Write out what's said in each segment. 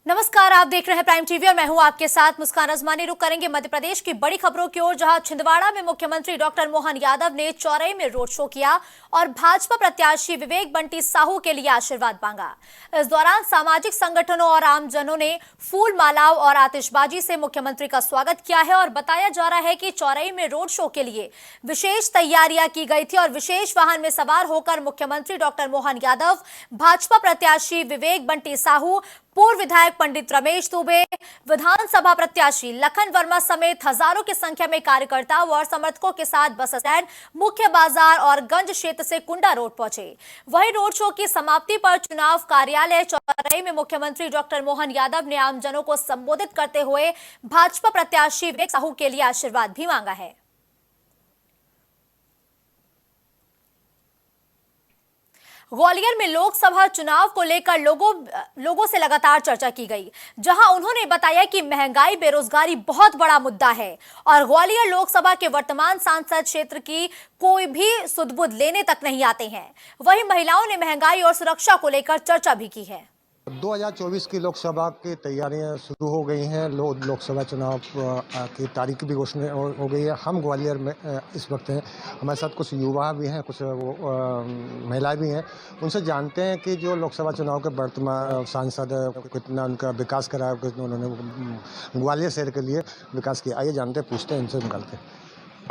नमस्कार, आप देख रहे हैं प्राइम टीवी और मैं हूं आपके साथ मुस्कान अजमानी। रुक करेंगे मध्य प्रदेश की बड़ी खबरों की ओर, जहां छिंदवाड़ा में मुख्यमंत्री डॉक्टर मोहन यादव ने चौरई में रोड शो किया और भाजपा प्रत्याशी विवेक बंटी साहू के लिए आशीर्वाद मांगा। इस दौरान सामाजिक संगठनों और आमजनों ने फूल मालाओं और आतिशबाजी से मुख्यमंत्री का स्वागत किया है और बताया जा रहा है कि चौरई में रोड शो के लिए विशेष तैयारियां की गई थी और विशेष वाहन में सवार होकर मुख्यमंत्री डॉक्टर मोहन यादव, भाजपा प्रत्याशी विवेक बंटी साहू, पूर्व विधायक पंडित रमेश दुबे, विधानसभा प्रत्याशी लखन वर्मा समेत हजारों की संख्या में कार्यकर्ताओं और समर्थकों के साथ बस स्टैंड, मुख्य बाजार और गंज क्षेत्र से कुंडा रोड पहुंचे। वहीं रोड शो की समाप्ति पर चुनाव कार्यालय चौरई में मुख्यमंत्री डॉक्टर मोहन यादव ने आमजनों को संबोधित करते हुए भाजपा प्रत्याशी विवेक साहू के लिए आशीर्वाद भी मांगा है। ग्वालियर में लोकसभा चुनाव को लेकर लोगों से लगातार चर्चा की गई, जहां उन्होंने बताया कि महंगाई, बेरोजगारी बहुत बड़ा मुद्दा है और ग्वालियर लोकसभा के वर्तमान सांसद क्षेत्र की कोई भी सुध-बुध लेने तक नहीं आते हैं। वहीं महिलाओं ने महंगाई और सुरक्षा को लेकर चर्चा भी की है। 2024 की लोकसभा की तैयारियां शुरू हो गई हैं। लोकसभा चुनाव की तारीख भी घोषणा हो गई है। हम ग्वालियर में इस वक्त हैं। हमारे साथ कुछ युवा भी हैं, कुछ महिलाएं भी हैं। उनसे जानते हैं कि जो लोकसभा चुनाव के वर्तमान सांसद कितना उनका विकास करा, कितना उन्होंने ग्वालियर शहर के लिए विकास किया। आइए जानते हैं, पूछते हैं इनसे, निकालते हैं।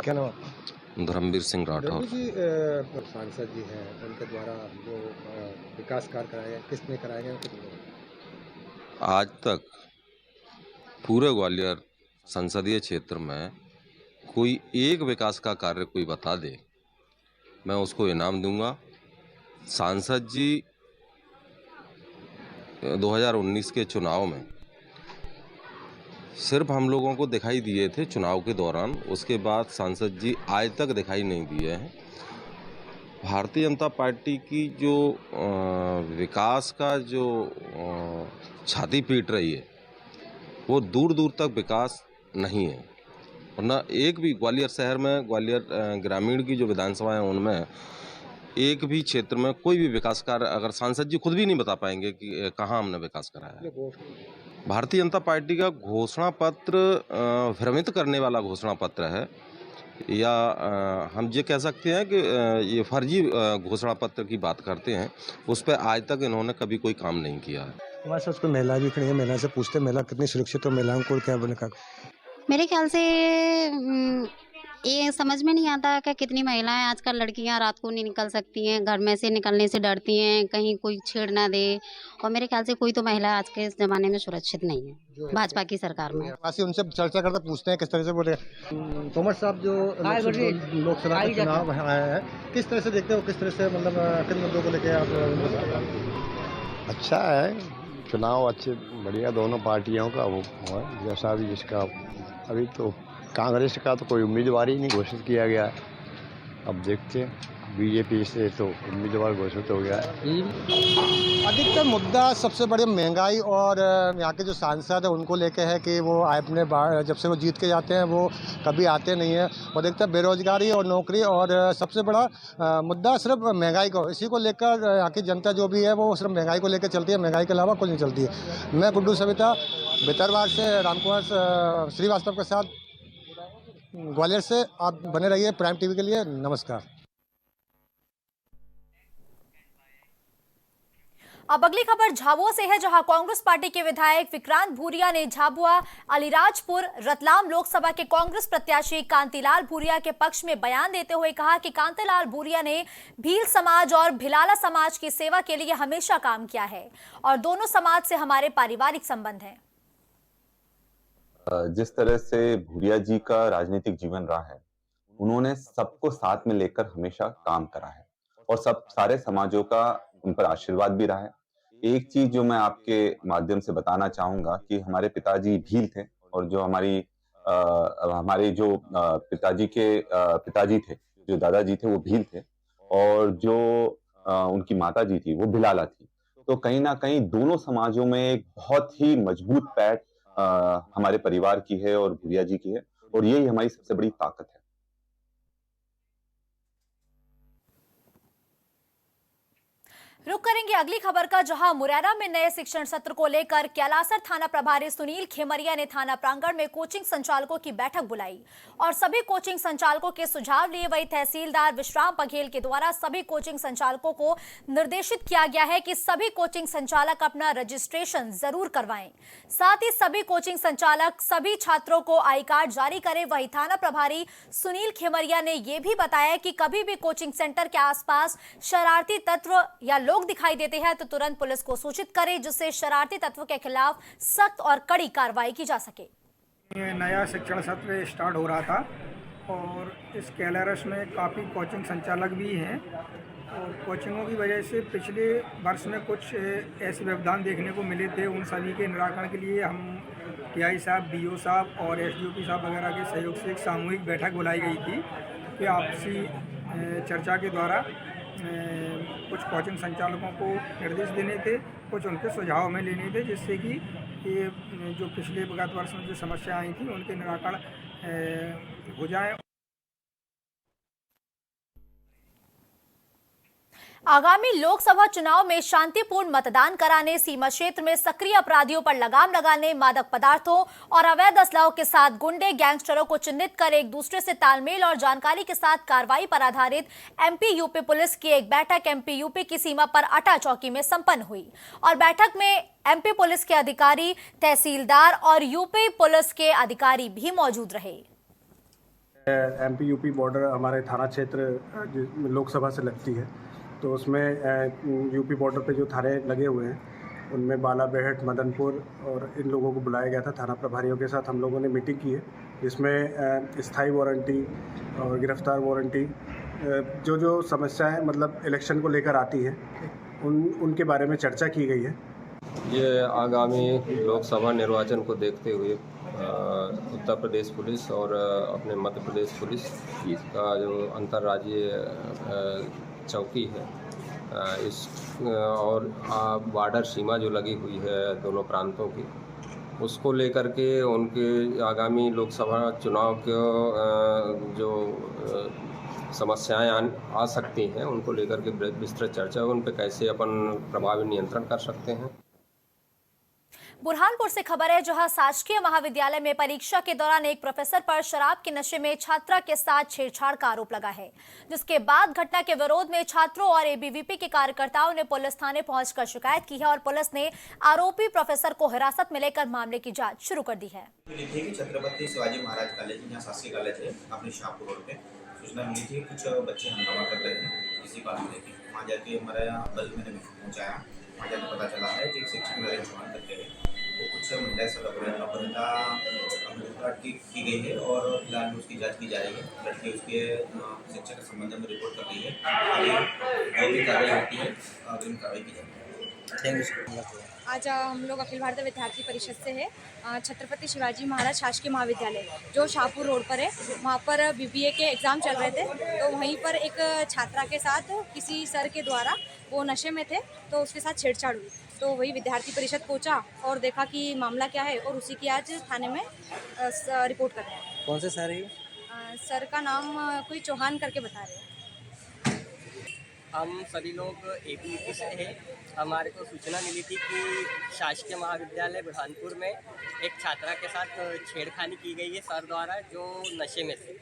क्या नाम? धर्मवीर सिंह राठौर जी। सांसद जी हैं, उनके द्वारा जो विकास कार्य कराए गए, किसने कराए गए? आज तक पूरे ग्वालियर संसदीय क्षेत्र में कोई एक विकास का कार्य कोई बता दे, मैं उसको इनाम दूंगा। सांसद जी 2019 के चुनाव में सिर्फ हम लोगों को दिखाई दिए थे चुनाव के दौरान, उसके बाद सांसद जी आज तक दिखाई नहीं दिए हैं। भारतीय जनता पार्टी की जो विकास का जो छाती पीट रही है, वो दूर दूर तक विकास नहीं है। और न एक भी ग्वालियर शहर में, ग्वालियर ग्रामीण की जो विधानसभा है उनमें एक भी क्षेत्र में कोई भी विकास कार्य अगर सांसद जी खुद भी नहीं बता पाएंगे कि कहाँ हमने विकास कराया है। भारतीय जनता पार्टी का घोषणा पत्र भ्रमित करने वाला घोषणा पत्र है, या हम ये कह सकते हैं कि ये फर्जी घोषणा पत्र की बात करते हैं। उस पर आज तक इन्होंने कभी कोई काम नहीं किया है। हमारे साथ कोई महिला भी खड़ी है। महिला से पूछते हैं, महिला कितनी सुरक्षित और महिलाओं को क्या बने का? मेरे ख्याल से ये समझ में नहीं आता कि कितनी महिलाएं, आजकल लड़कियां रात को नहीं निकल सकती हैं, घर में से निकलने से डरती हैं, कहीं कोई छेड़ ना दे। और मेरे ख्याल से कोई तो महिला आज के ज़माने में सुरक्षित नहीं है भाजपा की सरकार में। उनसे चर्चा करते पूछते हैं किस तरह से बोले। तोमर साहब, जो लोकसभा का चुनाव आया है, किस तरह से देखते हो? किस तरह से, मतलब किन मुद्दों को लेकर आप? अच्छा है, चुनाव अच्छे बढ़िया दोनों पार्टियों का वो है, जैसा भी जिसका। अभी तो कांग्रेस का तो कोई उम्मीदवार ही नहीं घोषित किया गया है। अब देखते हैं, बीजेपी से तो उम्मीदवार घोषित हो गया है। अधिकतर मुद्दा सबसे बड़ी महंगाई और यहाँ के जो सांसद है उनको लेके है कि वो अपने जब से वो जीत के जाते हैं वो कभी आते नहीं है। और अधिकतर बेरोजगारी और नौकरी, और सबसे बड़ा मुद्दा सिर्फ महंगाई को, इसी को लेकर यहाँ की जनता जो भी है वो सिर्फ महंगाई को लेकर चलती है। महंगाई के अलावा कुछ नहीं चलती है। मैं गुड्डू सविता भितरवाड़ से रामकुमार श्रीवास्तव के साथ ग्वालियर से। आप बने रहिए प्राइम टीवी के लिए। नमस्कार। अब अगली खबर झाबुआ से है, जहां कांग्रेस पार्टी के विधायक विक्रांत भूरिया ने झाबुआ, अलीराजपुर, रतलाम लोकसभा के कांग्रेस प्रत्याशी कांतिलाल भूरिया के पक्ष में बयान देते हुए कहा कि कांतिलाल भूरिया ने भील समाज और भिलाला समाज की सेवा के लिए हमेशा काम किया है और दोनों समाज से हमारे पारिवारिक संबंध हैं। जिस तरह से भूरिया जी का राजनीतिक जीवन रहा है, उन्होंने सबको साथ में लेकर हमेशा काम करा है और सारे समाजों का उन पर आशीर्वाद भी रहा है। एक चीज जो मैं आपके माध्यम से बताना चाहूंगा कि हमारे पिताजी भील थे, और जो हमारे जो पिताजी के पिताजी थे, जो दादाजी थे, वो भील थे, और जो उनकी माता जी थी वो भिलाला थी। तो कहीं ना कहीं दोनों समाजों में एक बहुत ही मजबूत पैठ हमारे परिवार की है और भूरिया जी की है, और यही हमारी सबसे बड़ी ताकत है। रुक करेंगे अगली खबर का, जहां मुरैना में नए शिक्षण सत्र को लेकर कैलासर थाना प्रभारी सुनील खेमरिया ने थाना प्रांगण में कोचिंग संचालकों की बैठक बुलाई और सभी कोचिंग संचालकों के सुझाव लिए। वही तहसीलदार विश्राम बघेल के द्वारा सभी कोचिंग संचालकों को निर्देशित किया गया है कि सभी कोचिंग संचालक अपना रजिस्ट्रेशन जरूर करवाएं। साथ ही सभी कोचिंग संचालक सभी छात्रों को आई कार्ड जारी करें। वही थाना प्रभारी सुनील खेमरिया ने यह भी बताया कि कभी भी कोचिंग सेंटर के आसपास शरारती तत्व या लोग दिखाई देते हैं तो तुरंत पुलिस को सूचित करें, जिससे शरारती तत्व के खिलाफ सख्त और कड़ी कार्रवाई की जा सके। नया शिक्षण सत्र स्टार्ट हो रहा था और इस कैलारस में काफ़ी कोचिंग संचालक भी हैं और कोचिंगों की वजह से पिछले वर्ष में कुछ ऐसे व्यवधान देखने को मिले थे। उन सभी के निराकरण के लिए हम टीआई साहब, डीओ साहब और एसडीओपी साहब वगैरह के सहयोग से एक सामूहिक बैठक बुलाई गई थी कि आपसी चर्चा के द्वारा कुछ कोचिंग संचालकों को निर्देश देने थे, कुछ उनके सुझाव में लेने थे, जिससे कि ये जो पिछले विगत वर्ष में जो समस्या आई थी उनके निराकरण हो जाए। आगामी लोकसभा चुनाव में शांतिपूर्ण मतदान कराने, सीमा क्षेत्र में सक्रिय अपराधियों पर लगाम लगाने, मादक पदार्थों और अवैध असलाहों के साथ गुंडे गैंगस्टरों को चिन्हित कर एक दूसरे से तालमेल और जानकारी के साथ कार्रवाई पर आधारित एमपी यूपी पुलिस की एक बैठक एमपी यूपी की सीमा पर अटा चौकी में संपन्न हुई और बैठक में एमपी पुलिस के अधिकारी, तहसीलदार और यूपी पुलिस के अधिकारी भी मौजूद रहे। एमपी यूपी बॉर्डर हमारे थाना क्षेत्र लोकसभा से लगती है, तो उसमें यूपी बॉर्डर पे जो थाने लगे हुए हैं उनमें बालाबेहट, मदनपुर और इन लोगों को बुलाया गया था। थाना प्रभारियों के साथ हम लोगों ने मीटिंग की है, जिसमें स्थायी वारंटी और गिरफ्तार वारंटी जो समस्याएं मतलब इलेक्शन को लेकर आती हैं उनके बारे में चर्चा की गई है। ये आगामी लोकसभा निर्वाचन को देखते हुए उत्तर प्रदेश पुलिस और अपने मध्य प्रदेश पुलिस का जो अंतर्राज्यीय चौकी है इस और बॉर्डर सीमा जो लगी हुई है दोनों प्रांतों की, उसको लेकर के उनके आगामी लोकसभा चुनाव के जो समस्याएं आ सकती हैं उनको लेकर के विस्तृत चर्चा, उन पर कैसे अपन प्रभावी नियंत्रण कर सकते हैं। बुरहानपुर से खबर है, जहां शासकीय महाविद्यालय में परीक्षा के दौरान एक प्रोफेसर पर शराब के नशे में छात्रा के साथ छेड़छाड़ का आरोप लगा है, जिसके बाद घटना के विरोध में छात्रों और एबीवीपी के कार्यकर्ताओं ने पुलिस थाने पहुंचकर शिकायत की है और पुलिस ने आरोपी प्रोफेसर को हिरासत में लेकर मामले की जांच शुरू कर दी है। छत्रपति शिवाजी महाराज कॉलेज, यहाँ शासकीय कॉलेज है अपने शाहपुर रोड पे, सूचना मिली थी कुछ बच्चे हंगामा कर रहे हैं किसी बात को लेकर। वहाँ जाके हमारा बल मैंने पहुँचाया, वहाँ जाकर पता चला है कि एक शिक्षक निर्देशन करते हैं वो कुछ महिलाएं सब अपहरणता की गई है और फिलहाल उसकी जांच की जा रही है। लड़की उसके शिक्षक के संबंध में रिपोर्ट कर दी है, जो भी कार्रवाई होती है अग्रिम कार्रवाई की जाएगी। आज हम लोग अखिल भारतीय विद्यार्थी परिषद से है छत्रपति शिवाजी महाराज शासकीय महाविद्यालय जो शाहपुर रोड पर है, वहाँ पर बीबीए के एग्ज़ाम चल रहे थे, तो वहीं पर एक छात्रा के साथ किसी सर के द्वारा वो नशे में थे तो उसके साथ छेड़छाड़ हुई, तो वही विद्यार्थी परिषद पहुंचा और देखा कि मामला क्या है और उसी की आज थाने में रिपोर्ट कर रहे हैं। कौन से सर है? सर का नाम कोई चौहान करके बता रहे हैं। हम सभी लोग एबीवीपी से हैं। हमारे को सूचना मिली थी कि शासकीय महाविद्यालय बुरहानपुर में एक छात्रा के साथ छेड़खानी की गई है सर द्वारा जो नशे में थे,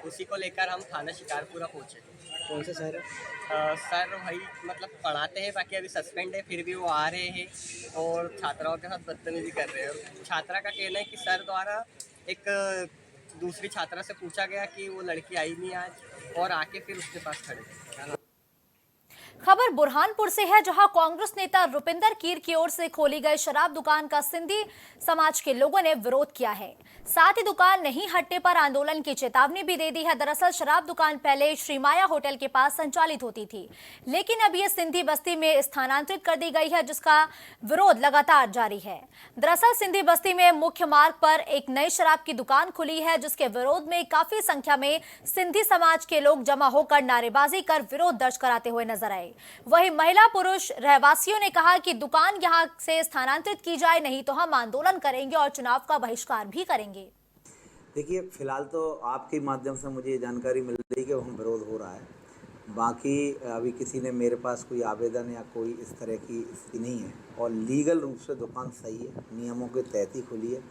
उसी को लेकर हम थाना शिकारपुरा पहुँचे थे। कौन से सर? सर वही मतलब पढ़ाते हैं, बाकी अभी सस्पेंड है, फिर भी वो आ रहे हैं और छात्राओं के साथ बदतमीजी कर रहे हैं। छात्रा का कहना है कि सर द्वारा एक दूसरी छात्रा से पूछा गया कि वो लड़की आई नहीं आज, और आके फिर उसके पास खड़े थे। खबर बुरहानपुर से है, जहां कांग्रेस नेता रुपिंदर कीर की ओर से खोली गई शराब दुकान का सिंधी समाज के लोगों ने विरोध किया है। साथ ही दुकान नहीं हटने पर आंदोलन की चेतावनी भी दे दी है। दरअसल शराब दुकान पहले श्रीमाया होटल के पास संचालित होती थी, लेकिन अब ये सिंधी बस्ती में स्थानांतरित कर दी गई है, जिसका विरोध लगातार जारी है। दरअसल सिंधी बस्ती में मुख्य मार्ग पर एक नई शराब की दुकान खुली है, जिसके विरोध में काफी संख्या में सिंधी समाज के लोग जमा होकर नारेबाजी कर विरोध दर्ज कराते हुए नजर आए। वहीं महिला पुरुष रहवासियों ने कहा कि दुकान यहां से स्थानांतरित की जाए, नहीं तो हम आंदोलन करेंगे और चुनाव का बहिष्कार भी करेंगे। देखिए, फिलहाल तो आपके माध्यम से मुझे जानकारी मिल रही है कि वहाँ विरोध हो रहा है, बाकी अभी किसी ने मेरे पास कोई आवेदन या कोई इस तरह की स्थिति नहीं है और लीगल रूप से दुकान सही है, नियमों के तहत ही खुली है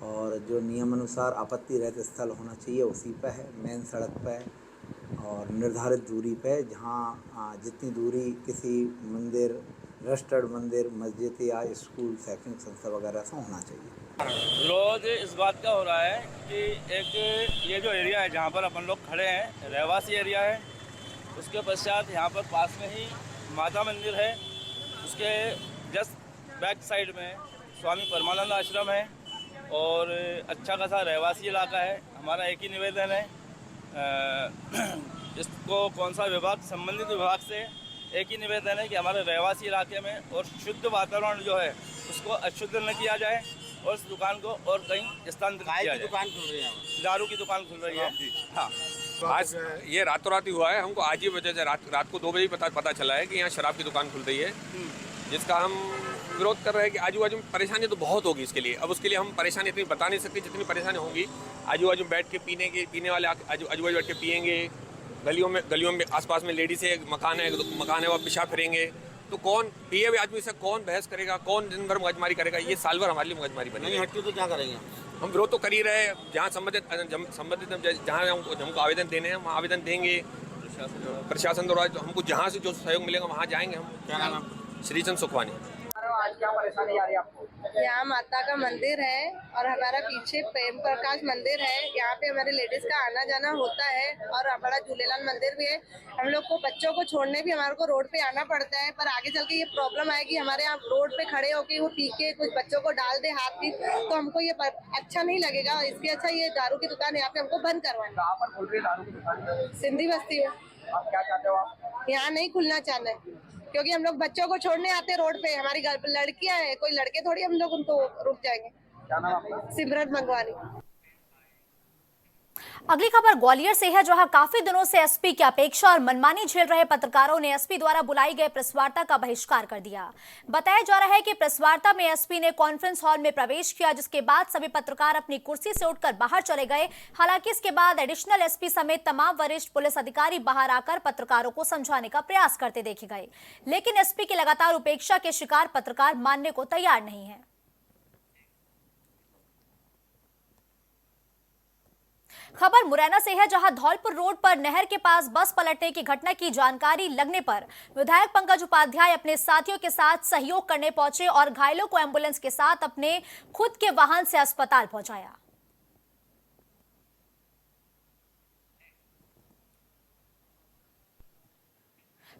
और जो नियम अनुसार आपत्ति रहित स्थल होना चाहिए उसी पर है, मेन सड़क पर है और निर्धारित दूरी पे, जहाँ जितनी दूरी किसी मंदिर, रजिस्टर्ड मंदिर, मस्जिद या स्कूल, शैक्षणिक संस्था वगैरह से होना चाहिए। विरोध इस बात का हो रहा है कि एक ये जो एरिया है जहाँ पर अपन लोग खड़े हैं, रहवासी एरिया है, उसके पश्चात यहाँ पर पास में ही माता मंदिर है, उसके जस्ट बैक साइड में स्वामी परमानंद आश्रम है और अच्छा खासा रहवासी इलाका है। हमारा एक ही निवेदन है, इसको कौन सा विभाग, संबंधित विभाग से एक ही निवेदन है कि हमारे रहवासी इलाके में और शुद्ध वातावरण जो है उसको अशुद्ध न किया जाए और इस दुकान को और कहीं स्थानांतरित किया जाए। दुकान खुल रही है, दारू की दुकान खुल रही है। हाँ, आज ये रातों रात ही हुआ है। हमको आज ही वजह से रात को 2 बजे पता चला है कि यहाँ शराब की दुकान खुल रही है, जिसका हम विरोध कर रहे हैं कि आजू बाजू में परेशानी तो बहुत होगी इसके लिए। अब उसके लिए हम परेशानी इतनी बता नहीं सकते जितनी परेशानी होगी। आजू बाजू बैठ के पीने वाले आजू बाजू बैठ के पियेंगे, गलियों में आसपास में लेडीज है, मकान है वह पेशाब फिरेंगे, तो कौन पिए हुए आदमी से कौन बहस करेगा, कौन दिन भर मगजमारी करेगा? ये साल भर हमारे लिए मगजमारी बनेगी। हटती तो क्या करेंगे? हम विरोध तो कर ही रहे हैं। जहाँ संबंधित जहाँ हमको आवेदन देने हैं वहाँ आवेदन देंगे प्रशासन द्वारा। हमको जहाँ से जो सहयोग मिलेगा वहाँ जाएंगे हम। क्या नाम है? श्रीचंद सुखवानी। आज क्या परेशानी आ रही है आपको? यहाँ माता का मंदिर है और हमारा पीछे प्रेम प्रकाश मंदिर है। यहाँ पे हमारे लेडीज का आना जाना होता है और बड़ा झूलेलाल मंदिर भी है। हम लोग को बच्चों को छोड़ने भी हमारे को रोड पे आना पड़ता है, पर आगे चल के ये प्रॉब्लम आएगी हमारे यहाँ रोड पे खड़े होके वो पी के कुछ बच्चों को डाल दे हाथ में, तो हमको ये अच्छा नहीं लगेगा। इसके अच्छा ये दारू की दुकान यहाँ पे हमको बंद करवाना। कहाँ पर खुल रही है दारू की दुकान? सिंधी बस्ती में। आप क्या चाहते हो? आप यहाँ नहीं खुलना चाहते क्योंकि हम लोग बच्चों को छोड़ने आते हैं रोड पे। हमारी लड़कियां हैं, कोई लड़के थोड़ी हम लोग उनको रुक जाएंगे। क्या नाम आपका? सिमरन मंगवानी। अगली खबर ग्वालियर से है, जहां काफी दिनों से एसपी की अपेक्षा और मनमानी झेल रहे पत्रकारों ने एसपी द्वारा बुलाई गई प्रेस वार्ता का बहिष्कार कर दिया। बताया जा रहा है कि प्रेस वार्ता में एसपी ने कॉन्फ्रेंस हॉल में प्रवेश किया, जिसके बाद सभी पत्रकार अपनी कुर्सी से उठकर बाहर चले गए। हालांकि इसके बाद एडिशनल एसपी समेत तमाम वरिष्ठ पुलिस अधिकारी बाहर आकर पत्रकारों को समझाने का प्रयास करते देखे गए, लेकिन एसपी की लगातार उपेक्षा के शिकार पत्रकार मानने को तैयार नहीं है। खबर मुरैना से है, जहां धौलपुर रोड पर नहर के पास बस पलटने की घटना की जानकारी लगने पर विधायक पंकज उपाध्याय अपने साथियों के साथ सहयोग करने पहुंचे और घायलों को एम्बुलेंस के साथ अपने खुद के वाहन से अस्पताल पहुंचाया।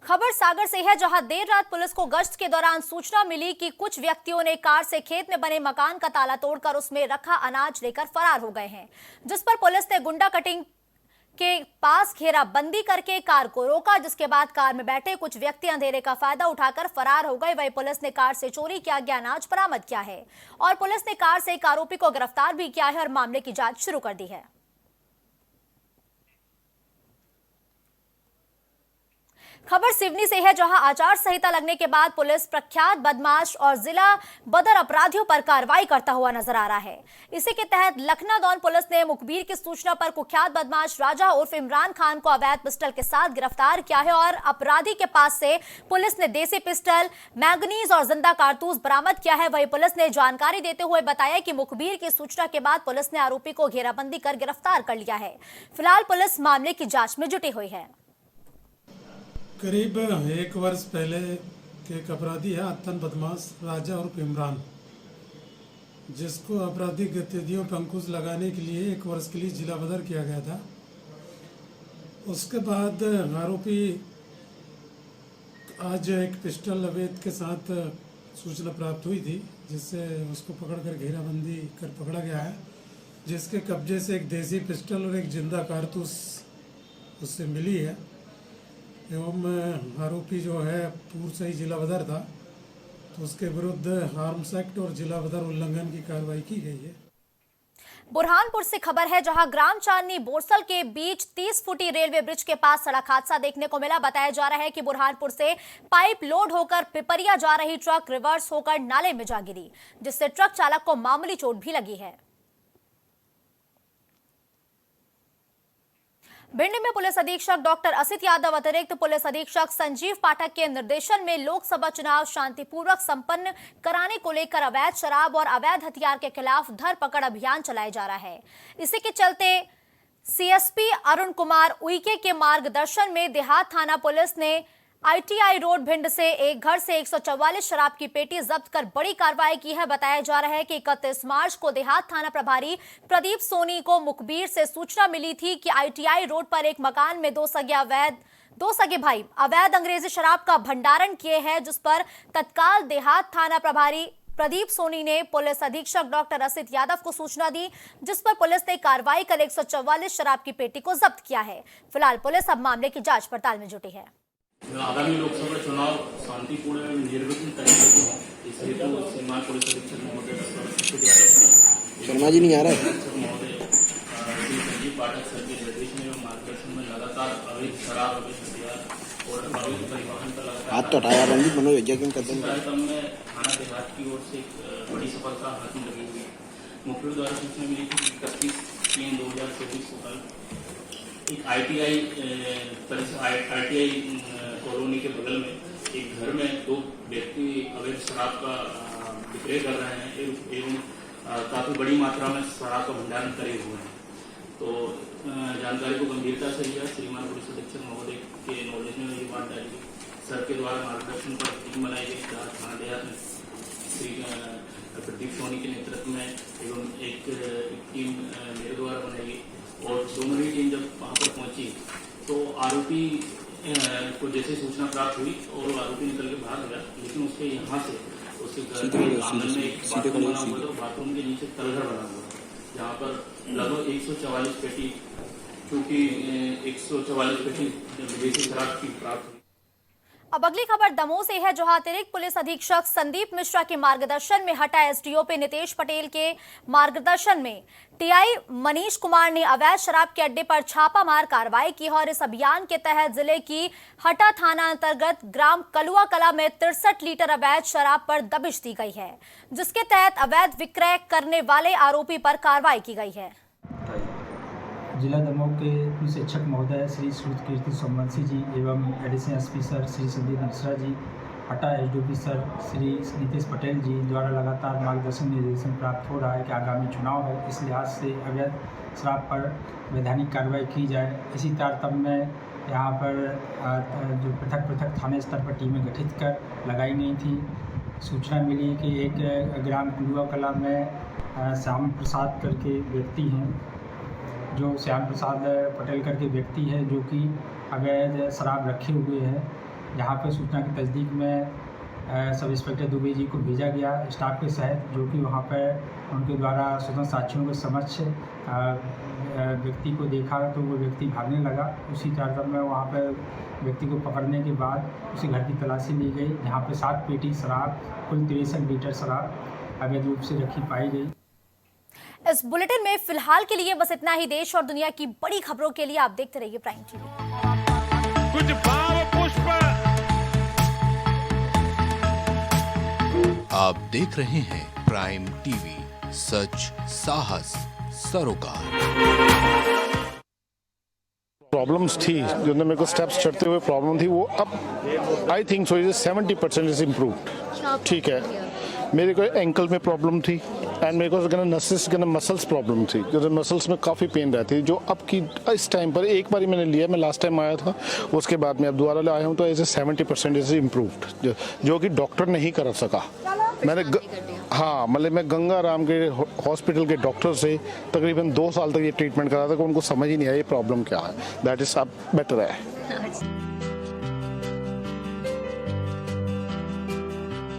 खबर सागर से है, जहां देर रात पुलिस को गश्त के दौरान सूचना मिली कि कुछ व्यक्तियों ने कार से खेत में बने मकान का ताला तोड़कर उसमें रखा अनाज लेकर फरार हो गए हैं, जिस पर पुलिस ने गुंडा कटिंग के पास घेराबंदी करके कार को रोका, जिसके बाद कार में बैठे कुछ व्यक्ति अंधेरे का फायदा उठाकर फरार हो गए। वहीं पुलिस ने कार से चोरी किया गया अनाज बरामद किया है और पुलिस ने कार से एक आरोपी को गिरफ्तार भी किया है और मामले की जांच शुरू कर दी है। खबर सिवनी से है, जहां आचार संहिता लगने के बाद पुलिस प्रख्यात बदमाश और जिला बदर अपराधियों पर कार्रवाई करता हुआ नजर आ रहा है। इसी के तहत लखनादौन पुलिस ने मुखबिर की सूचना पर कुख्यात बदमाश राजा उर्फ इमरान खान को अवैध पिस्टल के साथ गिरफ्तार किया है और अपराधी के पास से पुलिस ने देसी पिस्टल, मैंगनीज और जिंदा कारतूस बरामद किया है। वहीं पुलिस ने जानकारी देते हुए बताया कि मुखबिर की सूचना के बाद पुलिस ने आरोपी को घेराबंदी कर गिरफ्तार कर लिया है। फिलहाल पुलिस मामले की जांच में जुटी हुई है। करीब 1 वर्ष पहले के एक अपराधी है आतन बदमाश राजा और इमरान, जिसको आपराधिक गतिविधियों पर अंकुश लगाने के लिए 1 वर्ष के लिए जिला बदर किया गया था। उसके बाद आरोपी आज एक पिस्टल अवैध के साथ सूचना प्राप्त हुई थी, जिससे उसको पकड़कर घेराबंदी कर पकड़ा गया है, जिसके कब्जे से एक देसी पिस्टल और एक जिंदा कारतूस उससे मिली है। एवं आरोपी जो है पूर्व से ही जिला बदर था, तो उसके विरुद्ध आर्म्स एक्ट और जिला बदर उल्लंघन की कार्रवाई की गई है। बुरहानपुर से खबर है, जहां ग्राम चांदनी बोरसल के बीच 30 फुटी रेलवे ब्रिज के पास सड़क हादसा देखने को मिला। बताया जा रहा है कि बुरहानपुर से पाइप लोड होकर पिपरिया जा रही ट्रक रिवर्स होकर नाले में जा गिरी, जिससे ट्रक चालक को मामूली चोट भी लगी है। भिंड में पुलिस अधीक्षक डॉक्टर असित यादव अतिरिक्त पुलिस अधीक्षक संजीव पाठक के निर्देशन में लोकसभा चुनाव शांतिपूर्वक संपन्न कराने को लेकर अवैध शराब और अवैध हथियार के खिलाफ धरपकड़ अभियान चलाया जा रहा है। इसी के चलते सीएसपी अरुण कुमार उइके के मार्गदर्शन में देहात थाना पुलिस ने ITI रोड भिंड से एक घर से 144 शराब की पेटी जब्त कर बड़ी कार्रवाई की है। बताया जा रहा है कि 31 मार्च को देहात थाना प्रभारी प्रदीप सोनी को मुखबिर से सूचना मिली थी कि ITI रोड पर एक मकान में दो सगे भाई अवैध अंग्रेजी शराब का भंडारण किए हैं, जिस पर तत्काल देहात थाना प्रभारी प्रदीप सोनी ने पुलिस अधीक्षक डॉक्टर असित यादव को सूचना दी, जिस पर पुलिस ने कार्रवाई कर 144 शराब की पेटी को जब्त किया है। फिलहाल पुलिस अब मामले की जांच पड़ताल में जुटी है। आगामी लोकसभा चुनाव शांतिपूर्ण एवं निर्विघ्न तरीके से हो, इसलिए तो सीमा पुलिस अधीक्षक महोदय शर्मा जी नहीं आ रहा है महोदय श्री संजीव पाठक सर के निर्देशन एवं मार्गदर्शन में लगातार अवैध शराब, अवैध हथियार और अवैध परिवहन का हाथ तो हटाया रंजित मनोज में थाना देहात की ओर से बड़ी सफलता हासिल लगी हुई है। मुखबिर द्वारा सूचना मिली थी 31/3/2024 को कल एक ITI कॉलोनी के बगल में एक घर में दो व्यक्ति अवैध शराब का विक्रय कर रहे हैं एवं काफी बड़ी मात्रा में शराब का भंडारण करे हुए हैं। तो जानकारी को गंभीरता से लिया, श्रीमान पुलिस अधीक्षक महोदय के नॉलेज में ये बात डाली गई। सर के द्वारा मार्गदर्शन पर टीम बनाई गई थाना देहात में श्री प्रदीप सोनी के नेतृत्व में एवं एक टीम मेरे द्वारा बनाई गई और दोनों टीम जब वहाँ पर पहुंची तो आरोपी को जैसे सूचना प्राप्त हुई और आरोपी निकल के बाहर गया, लेकिन उसके यहाँ से उसके घर के आंगन में एक बाथरूम बना हुआ था, बाथरूम के नीचे तलघर बना हुआ था, जहाँ पर लगभग 144 पेटी, क्योंकि 144 पेटी विदेशी शराब की प्राप्त हुई। अब अगली खबर दमोह से है, जहां अतिरिक्त पुलिस अधीक्षक संदीप मिश्रा के मार्गदर्शन में हटा एसडीओपी नितेश पटेल के मार्गदर्शन में टीआई मनीष कुमार ने अवैध शराब के अड्डे पर छापामार कार्रवाई की और इस अभियान के तहत जिले की हटा थाना अंतर्गत ग्राम कलुआ कला में 63 लीटर अवैध शराब पर दबिश दी गई है, जिसके तहत अवैध विक्रय करने वाले आरोपी पर कार्रवाई की गई है। जिला दमोह के पुलिस अधीक्षक महोदय श्री श्रुत कीर्ति सोमवंशी जी एवं additional SP sir Shri Sandeep Mishra ji, Hatta SDOP sir Shri Nitesh Patel ji द्वारा लगातार मार्गदर्शन निर्देशन प्राप्त हो रहा है कि आगामी चुनाव है, इस लिहाज से अवैध शराब पर वैधानिक कार्रवाई की जाए। इसी तारतम्य में यहाँ पर जो पृथक थाने स्तर पर टीमें गठित कर लगाई गई थी। सूचना मिली कि एक ग्राम कलुआ कला में श्याम प्रसाद करके व्यक्ति हैं, जो श्याम प्रसाद पटेल करके व्यक्ति है जो कि अवैध शराब रखे हुए हैं। यहाँ पर सूचना की तस्दीक में सब इंस्पेक्टर दुबे जी को भेजा गया स्टाफ के सहित, जो कि वहाँ पर उनके द्वारा स्वतंत्र साक्षियों के समक्ष व्यक्ति को देखा तो वो व्यक्ति भागने लगा। उसी तारतम्य में वहाँ पर व्यक्ति को पकड़ने के बाद उसी घर की तलाशी ली गई, जहाँ पर 7 पेटी शराब, कुल 63 लीटर शराब अवैध रूप से रखी पाई गई। इस बुलेटिन में फिलहाल के लिए बस इतना ही। देश और दुनिया की बड़ी खबरों के लिए आप देखते रहिए प्राइम टीवी। कुछ भाव पुष्प। आप देख रहे हैं प्राइम टीवी, सच साहस सरोकार। प्रॉब्लम्स थी जो मेरे को स्टेप्स चढ़ते हुए प्रॉब्लम थी, वो अब I think so 70% is improved. ठीक है, मेरे को एंकल में प्रॉब्लम थी एंड मेरे को नसेस मसल्स प्रॉब्लम थी, जो मसल्स में काफ़ी पेन रहती है, जो अब की इस टाइम पर एक बार मैंने लिया, मैं लास्ट टाइम आया था, उसके बाद मैं अब दोबारा आया हूँ, तो ऐसे 70% इज इम्प्रूव्ड, जो कि डॉक्टर नहीं कर सका। मैंने हाँ मतलब मैं गंगा राम के हॉस्पिटल के डॉक्टर से तकरीबन 2 साल तक ये ट्रीटमेंट करा था कि उनको समझ ही नहीं आया ये प्रॉब्लम क्या है। दैट इज अब बेटर है।